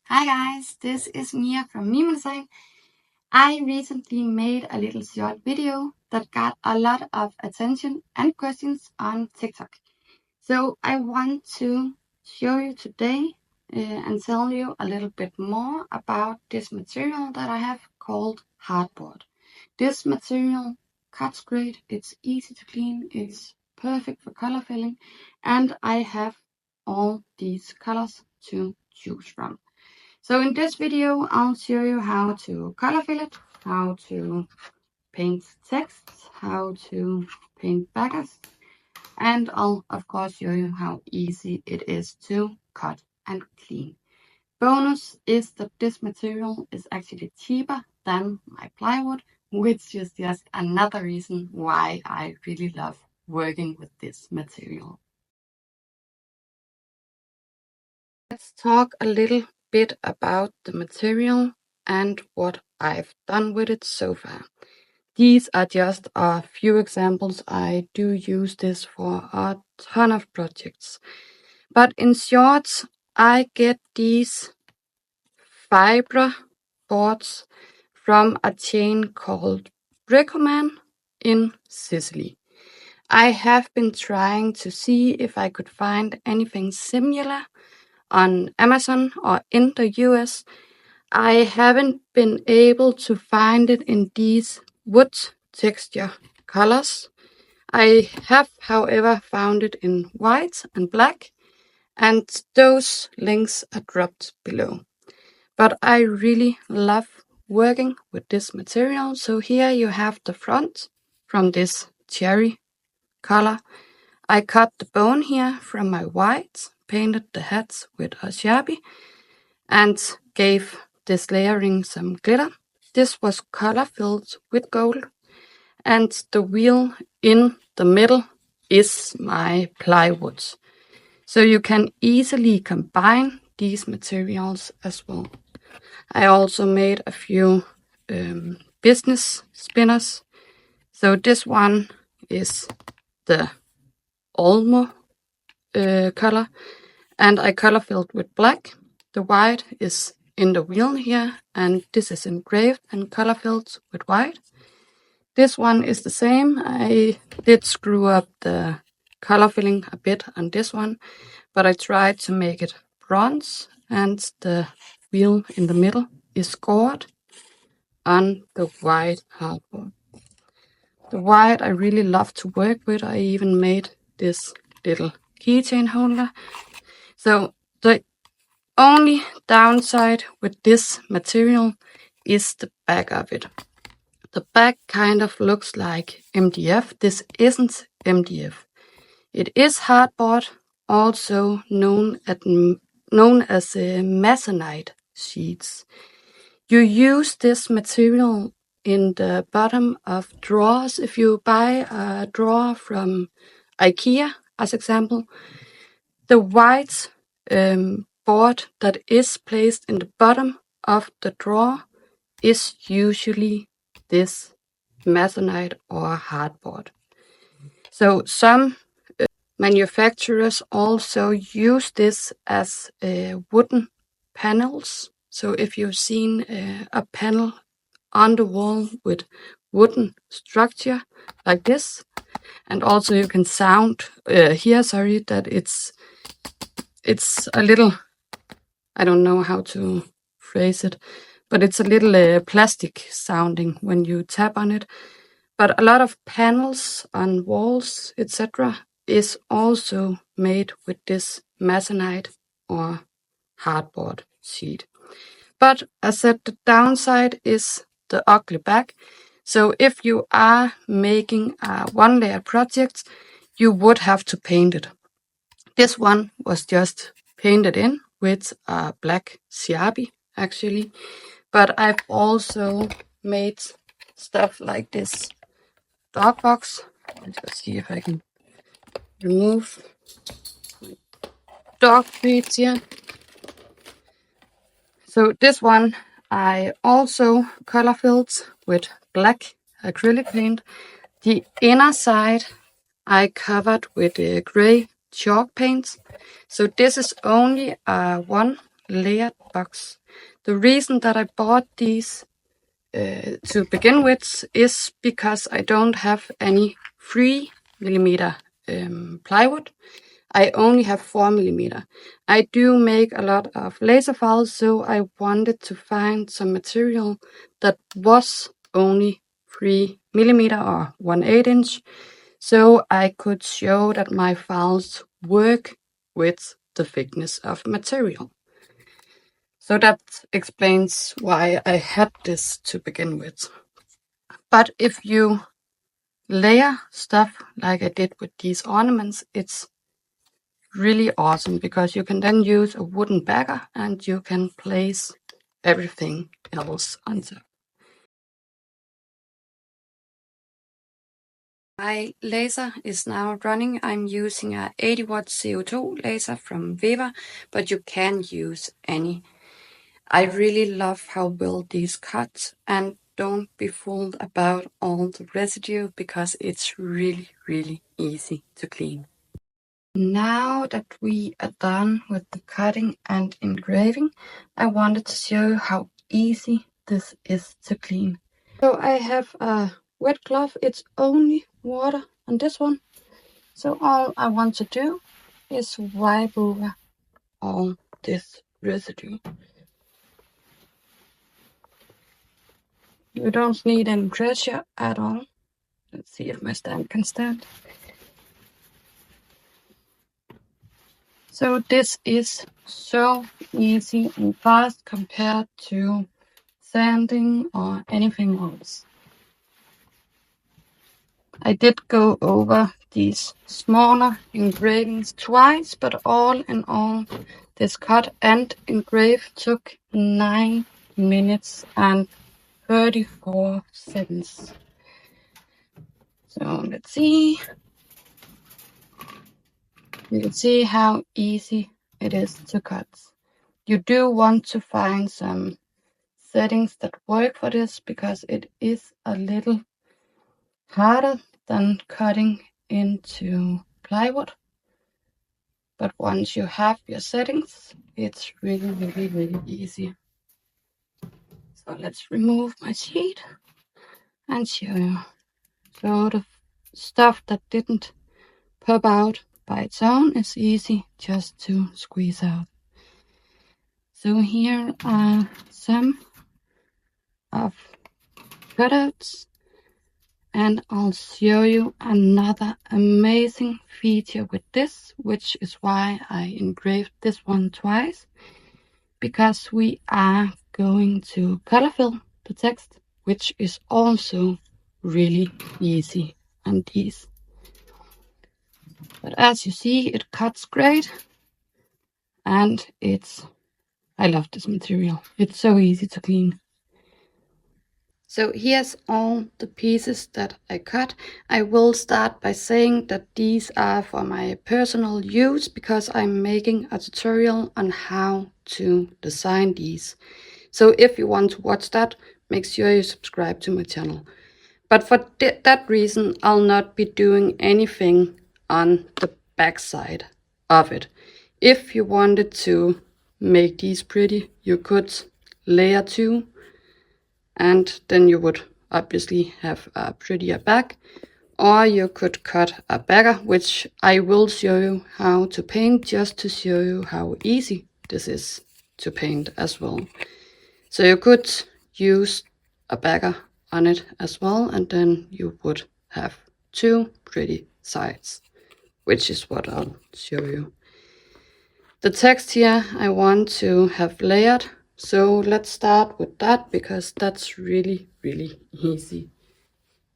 Hi guys, this is Mia from MiMo. I recently made a little short video that got a lot of attention and questions on TikTok. So I want to show you today and tell you a little bit more about this material that I have called Hardboard. This material cuts great, it's easy to clean, it's perfect for color filling, and I have all these colors to choose from. So in this video, I'll show you how to color fill it, how to paint texts, how to paint backers, and I'll of course show you how easy it is to cut and clean. Bonus is that this material is actually cheaper than my plywood, which is just another reason why I really love working with this material. Let's talk a little bit about the material and what I've done with it so far. These are just a few examples. I do use this for a ton of projects. But in short, I get these fiber boards from a chain called Bricoman in Sicily. I have been trying to see if I could find anything similar on Amazon or in the US. I haven't been able to find it in these wood texture colors. I have, however, found it in white and black, and those links are dropped below. But I really love working with this material. So here you have the front from this cherry color. I cut the bone here from my white, painted the heads with a Sharpie, and gave this layering some glitter. This was color filled with gold, and the wheel in the middle is my plywood. So you can easily combine these materials as well. I also made a few business spinners. So this one is the Olmo color, and I color filled with black. The white is in the wheel here, and this is engraved and color filled with white. This one is the same. I did screw up the color filling a bit on this one, but I tried to make it bronze, and the wheel in the middle is scored on the white hardboard. The white I really love to work with. I even made this little keychain holder. So the only downside with this material is the back of it. The back kind of looks like MDF. This isn't MDF. It is hardboard, also known as Masonite sheets. You use this material in the bottom of drawers. If you buy a drawer from IKEA, as example, the white board that is placed in the bottom of the drawer is usually this Masonite or hardboard. So some manufacturers also use this as wooden panels. So if you've seen a panel on the wall with wooden structure like this, and also you can hear that it's a little, I don't know how to phrase it, but it's a little plastic sounding when you tap on it. But a lot of panels on walls, etc., is also made with this Masonite or hardboard sheet. But as said, the downside is the ugly back. So if you are making a one-layer project, you would have to paint it. This one was just painted in with a black Sharpie, actually. But I've also made stuff like this dog box. Let's just see if I can remove my dog treats here. So this one I also color filled with black acrylic paint. The inner side I covered with gray chalk paint. So this is only a 1 layered box. The reason that I bought these to begin with is because I don't have any 3mm plywood. I only have 4mm. I do make a lot of laser files, so I wanted to find some material that was only 3mm or 1/8 inch, so I could show that my files work with the thickness of material. So that explains why I had this to begin with. But if you layer stuff like I did with these ornaments, it's really awesome because you can then use a wooden backer and you can place everything else on top. My laser is now running. I'm using a 80-watt CO2 laser from Weber, but you can use any. I really love how well these cut, and don't be fooled about all the residue because it's really, really easy to clean. Now that we are done with the cutting and engraving, I wanted to show you how easy this is to clean. So I have a wet cloth. It's only water on this one. So all I want to do is wipe over all this residue. You don't need any pressure at all. Let's see if my stand can stand. So this is so easy and fast compared to sanding or anything else. I did go over these smaller engravings twice, but all in all, this cut and engrave took 9 minutes and 34 seconds. So let's see. You can see how easy it is to cut. You do want to find some settings that work for this because it is a little harder than cutting into plywood. But once you have your settings, it's really, really, really easy. So let's remove my sheet and show you. So the stuff that didn't pop out by its own is easy just to squeeze out. So here are some of cutouts, and I'll show you another amazing feature with this, which is why I engraved this one twice, because we are going to colorfill the text, which is also really easy on these. But as you see, it cuts great, and I love this material. It's so easy to clean. So here's all the pieces that I cut. I will start by saying that these are for my personal use because I'm making a tutorial on how to design these. So if you want to watch that, make sure you subscribe to my channel. But for that reason, I'll not be doing anything on the back side of it. If you wanted to make these pretty, you could layer 2, and then you would obviously have a prettier back, or you could cut a backer, which I will show you how to paint just to show you how easy this is to paint as well. So you could use a backer on it as well, and then you would have 2 pretty sides, which is what I'll show you. The text here I want to have layered, so let's start with that because that's really, really easy.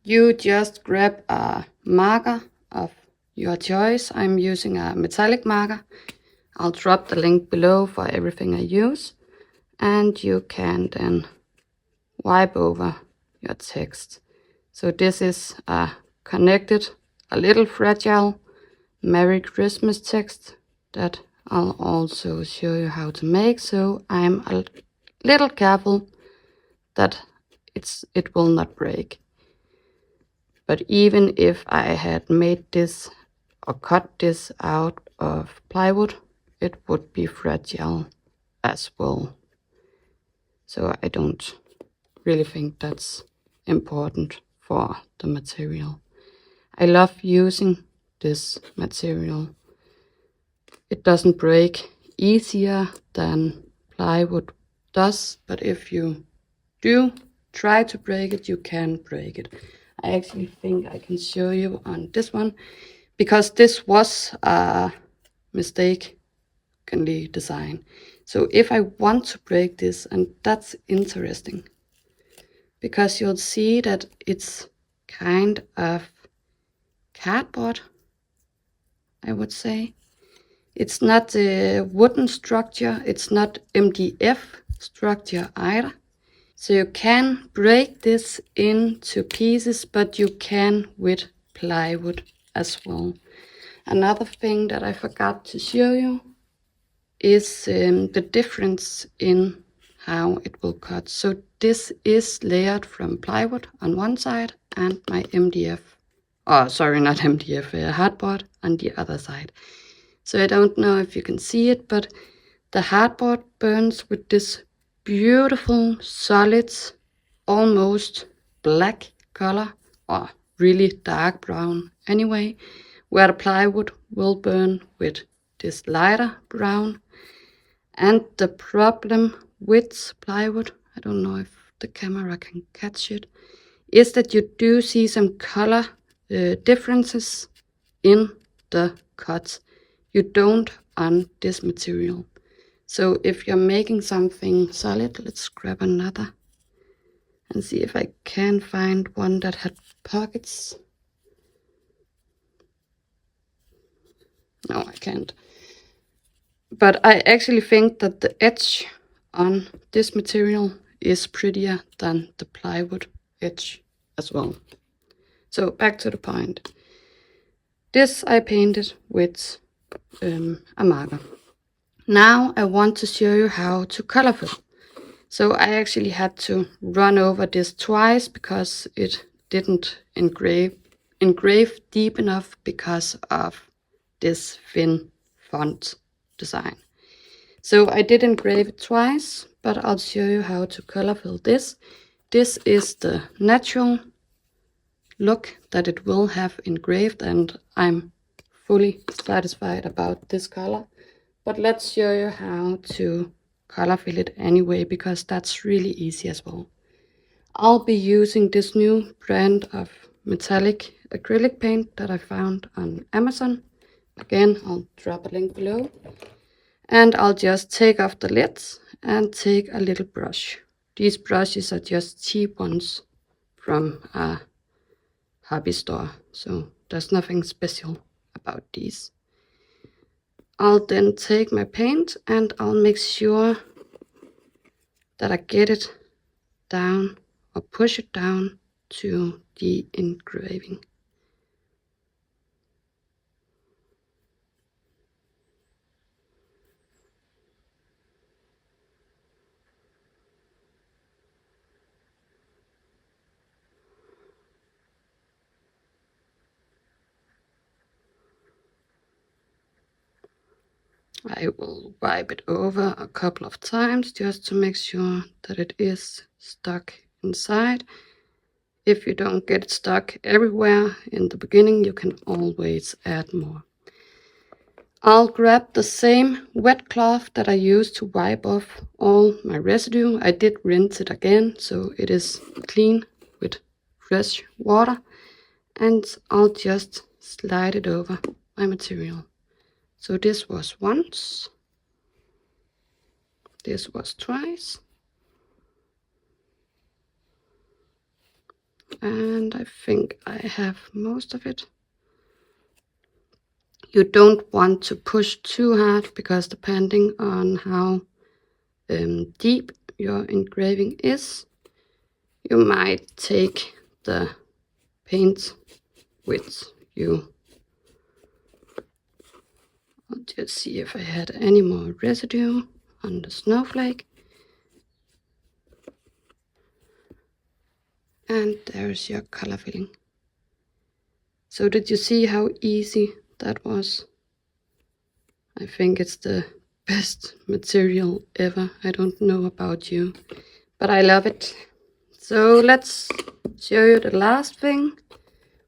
You just grab a marker of your choice. I'm using a metallic marker. I'll drop the link below for everything I use, and you can then wipe over your text. So this is a connected, a little fragile Merry Christmas text that I'll also show you how to make. So I'm a little careful that it will not break. But even if I had made this or cut this out of plywood, it would be fragile as well. So I don't really think that's important for the material. I love using this material. It doesn't break easier than plywood does, but if you do try to break it, you can break it. I actually think I can show you on this one, because this was a mistakenly designed. So if I want to break this, and that's interesting, because you'll see that it's kind of cardboard, I would say. It's not a wooden structure, it's not MDF structure either. So you can break this into pieces, but you can with plywood as well. Another thing that I forgot to show you is the difference in how it will cut. So this is layered from plywood on one side and my MDF, oh sorry, not MDF, hardboard on the other side. So I don't know if you can see it, but the hardboard burns with this beautiful, solid, almost black color, or really dark brown anyway, where the plywood will burn with this lighter brown. And the problem with plywood, I don't know if the camera can catch it, is that you do see some color differences in the cuts. You don't on this material. So if you're making something solid, let's grab another and see if I can find one that had pockets. No, I can't. But I actually think that the edge on this material is prettier than the plywood edge as well. So back to the point. This I painted with a marker. Now I want to show you how to color fill. So I actually had to run over this twice because it didn't engrave deep enough because of this thin font design. So I did engrave it twice, but I'll show you how to color fill this. This is the natural look that it will have engraved, and I'm fully satisfied about this color. But let's show you how to color fill it anyway, because that's really easy as well. I'll be using this new brand of metallic acrylic paint that I found on Amazon. Again, I'll drop a link below. And I'll just take off the lids and take a little brush. These brushes are just cheap ones from a hobby store, so there's nothing special about these. I'll then take my paint and I'll make sure that I get it down or push it down to the engraving. I will wipe it over a couple of times just to make sure that it is stuck inside. If you don't get it stuck everywhere in the beginning, you can always add more. I'll grab the same wet cloth that I used to wipe off all my residue. I did rinse it again, so it is clean with fresh water. And I'll just slide it over my material. So this was once. This was twice. And I think I have most of it. You don't want to push too hard, because depending on how deep your engraving is, you might take the paint with you. I'll just see if I had any more residue on the snowflake. And there's your color filling. So did you see how easy that was? I think it's the best material ever. I don't know about you, but I love it. So let's show you the last thing,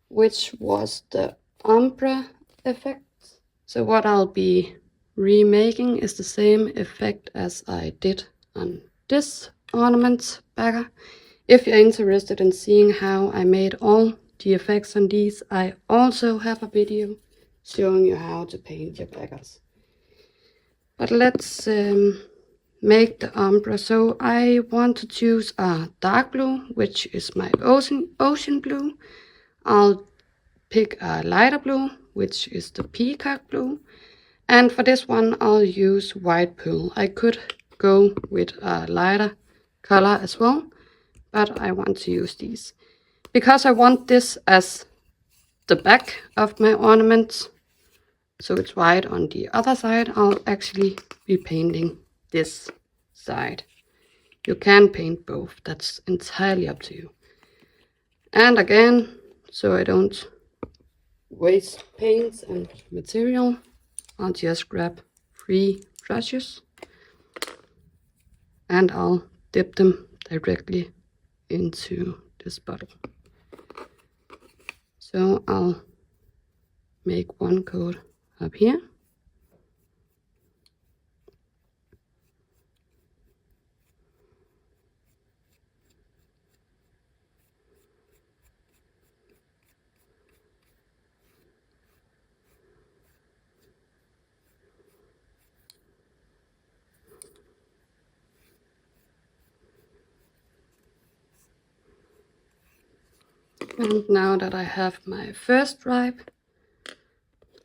which was the ombre effect. So what I'll be remaking is the same effect as I did on this ornament backer. If you're interested in seeing how I made all the effects on these, I also have a video showing you how to paint your backers. But let's make the ombre. So I want to choose a dark blue, which is my ocean blue. I'll pick a lighter blue, which is the peacock blue. And for this one, I'll use white pearl. I could go with a lighter color as well, but I want to use these. Because I want this as the back of my ornament, so it's white on the other side, I'll actually be painting this side. You can paint both, that's entirely up to you. And again, so I don't waste paints and material, I'll just grab 3 brushes and I'll dip them directly into this bottle. So I'll make one coat up here. And now that I have my first stripe,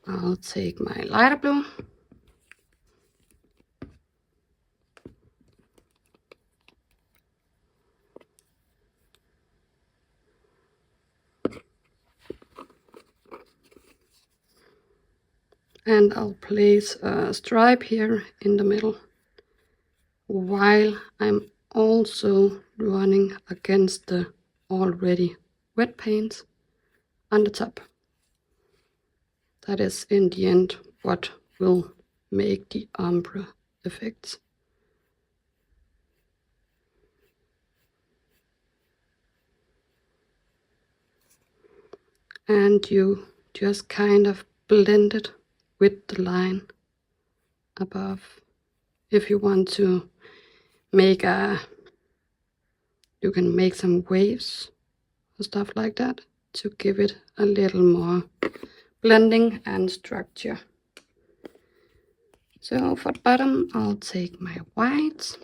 I'll take my lighter blue and I'll place a stripe here in the middle while I'm also running against the already wet paint on the top. That is in the end what will make the ombre effect. And you just kind of blend it with the line above. If you want to make you can make some waves or stuff like that to give it a little more blending and structure. So for the bottom, I'll take my white.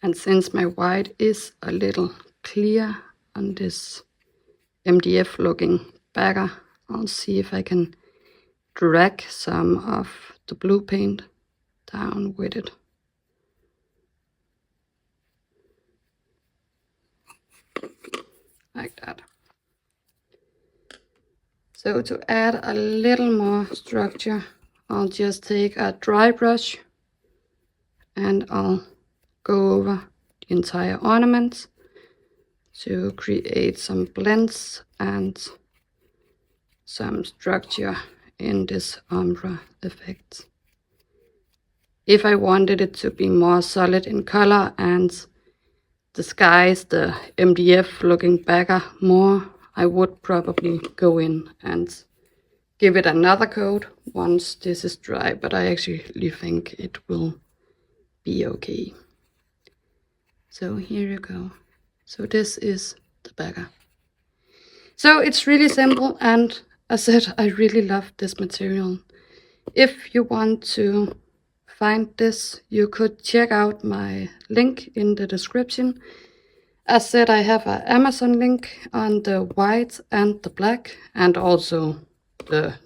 And since my white is a little clear on this MDF looking backer, I'll see if I can drag some of the blue paint down with it. Like that. So to add a little more structure, I'll just take a dry brush and I'll go over the entire ornament to create some blends and some structure in this ombre effect. If I wanted it to be more solid in color and disguise the MDF looking backer more, I would probably go in and give it another coat once this is dry, but I actually think it will be okay. So here you go. So this is the backer. So it's really simple, and as I said, I really love this material. If you want to find this, you could check out my link in the description. As said, I have an Amazon link on the white and the black, and also the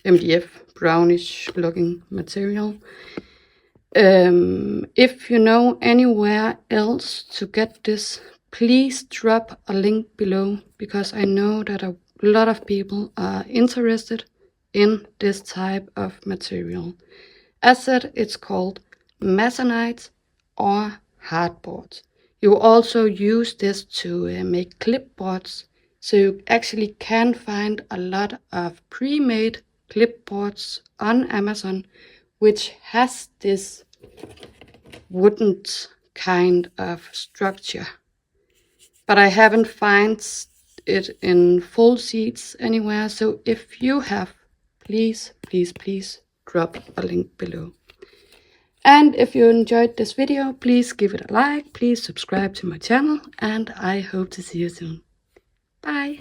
MDF brownish looking material. If you know anywhere else to get this, please drop a link below, because I know that a lot of people are interested in this type of material. As said, it's called Masonite or Hardboard. You also use this to make clipboards, so you actually can find a lot of pre-made clipboards on Amazon which has this wooden kind of structure. But I haven't found it in full sheets anywhere, so if you have, please drop a link below. And if you enjoyed this video, please give it a like, please subscribe to my channel, and I hope to see you soon. Bye!